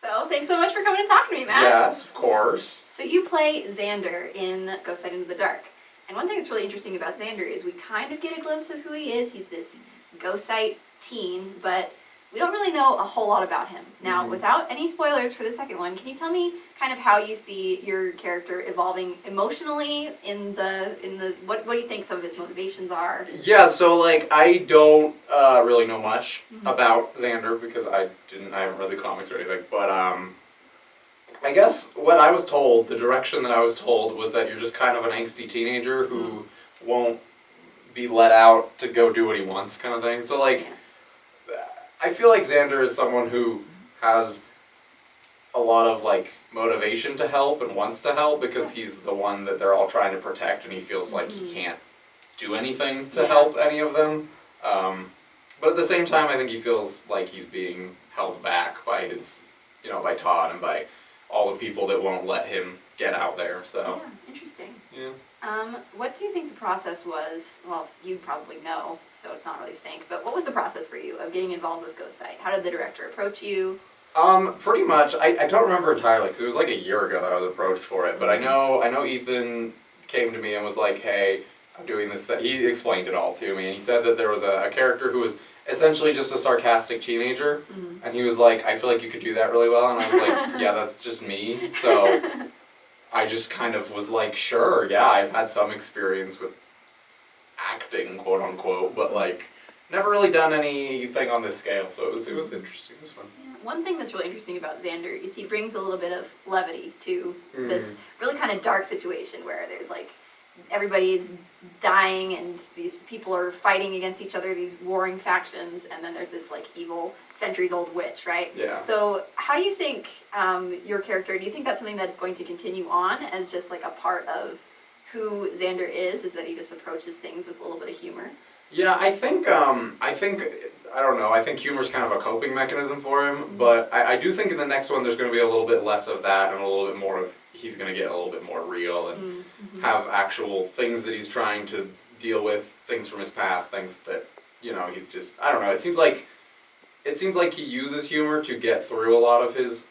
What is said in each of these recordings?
So, thanks so much for coming and talking to me, Matt. Yes, of course. So you play Zander in Ghost Side Into the Dark. And one thing that's really interesting about Zander is we kind of get a glimpse of who he is. He's this ghost site teen, but we don't really know a whole lot about him. Now, without any spoilers for the second one, can you tell me kind of how you see your character evolving emotionally in the what do you think some of his motivations are? Yeah, so like I don't really know much about Xander because I haven't read the comics or anything, but I guess what I was told, the direction that I was told was that you're just kind of an angsty teenager who won't be let out to go do what he wants kind of thing. So like I feel like Xander is someone who has a lot of like motivation to help and wants to help because he's the one that they're all trying to protect and he feels like he can't do anything to help any of them. But at the same time I think he feels like he's being held back by his, by Todd and by all the people that won't let him get out there. So yeah, interesting. Yeah. What do you think the process was? Well, you probably know, so it's not really think, but what was the process for you of getting involved with Ghost Site? How did the director approach you? Pretty much. I don't remember entirely because it was like a year ago that I was approached for it. But I know Ethan came to me and was like, "Hey, I'm doing this." That he explained it all to me, and he said that there was a character who was essentially just a sarcastic teenager, and he was like, "I feel like you could do that really well," and I was like, "Yeah, that's just me." So I just kind of was like, "Sure, yeah, I've had some experience with acting, quote unquote, but like never really done anything on this scale." So it was interesting. It was fun. One thing that's really interesting about Xander is he brings a little bit of levity to this really kind of dark situation where there's like everybody's dying and these people are fighting against each other, these warring factions, and then there's this like evil centuries-old witch, right? Yeah. So how do you think your character, do you think that's something that's going to continue on as just like a part of who Xander is that he just approaches things with a little bit of humor? Yeah, I think I don't know, I think humor's kind of a coping mechanism for him, but I do think in the next one there's going to be a little bit less of that and a little bit more of, he's going to get a little bit more real and have actual things that he's trying to deal with, things from his past, things that, he's just, I don't know, it seems like he uses humor to get through a lot of his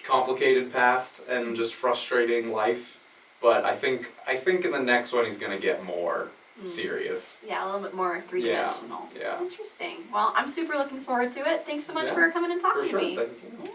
complicated past and just frustrating life, but I think in the next one he's going to get more serious. Yeah, a little bit more three-dimensional. Yeah. Interesting. Well, I'm super looking forward to it. Thanks so much for coming and talking to me. Thank you. Yeah.